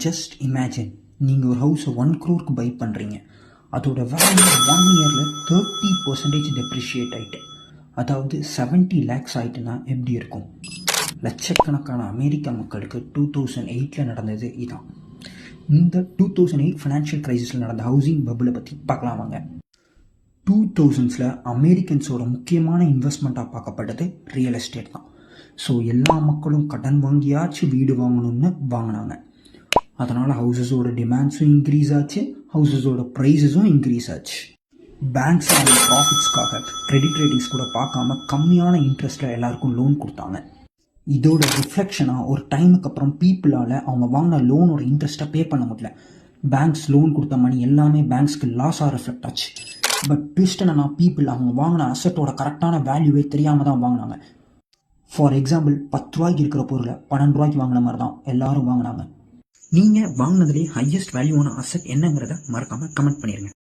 Just imagine, நீங்கள் ஒரு ஹவுஸை 1 crore by பண்ணுறீங்க. அதோட வேல்யூ 1 yearல 30% டெப்ரிஷியேட் ஆகிட்டு, அதாவது 70 lakhs ஆகிட்டுனா எப்படி இருக்கும்? லட்சக்கணக்கான அமெரிக்க மக்களுக்கு 2008 நடந்தது இதான். இந்த 2008 ஃபினான்ஷியல் கிரைசிஸில் நடந்த ஹவுசிங் பபுளை பற்றி பார்க்கலாம் வாங்க. 2000s அமெரிக்கன்ஸோட முக்கியமான இன்வெஸ்ட்மெண்ட்டாக பார்க்கப்பட்டது ரியல் எஸ்டேட் தான். ஸோ எல்லா மக்களும் கடன் வாங்கியாச்சும் வீடு வாங்கணும்னு வாங்கினாங்க. அதனால் ஹவுசஸோட டிமாண்ட்ஸும் இன்க்ரீஸ் ஆச்சு, ஹவுசஸோட ப்ரைஸஸும் இன்க்ரீஸ் ஆச்சு. பேங்க்ஸ் அவங்க ப்ராஃபிட்ஸ்க்காக கிரெடிட் ரேட்டிங்ஸ் கூட பார்க்காம கம்மியான இன்ட்ரெஸ்ட்டில் எல்லாருக்கும் லோன் கொடுத்தாங்க. இதோட ரிஃப்ளெக்ஷனாக ஒரு டைமுக்கு அப்புறம் பீப்புளால் அவங்க வாங்கின லோனோட இன்ட்ரெஸ்ட்டை பே பண்ண முடியல. பேங்க்ஸ் லோன் கொடுத்த மணி எல்லாமே பேங்க்ஸ்க்கு லாஸாக ரிஃப்ளெக்ட் ஆச்சு. பட் ட்விஸ்ட் என்னன்னா, பீப்புள் அவங்க வாங்கின அசட்டோட கரெக்டான வேல்யூவே தெரியாமல் தான் வாங்கினாங்க. ஃபார் எக்ஸாம்பிள், 10 ரூபாய்க்கு இருக்கிற பொருளை 12 ரூபாய்க்கு வாங்கின மாதிரி தான் எல்லாரும் வாங்கினாங்க. நீங்கள் வாங்கினதுலேயே ஹையஸ்ட் வேல்யூவான அசட் என்னங்கிறத மறக்காமல் கமெண்ட் பண்ணிடுங்க.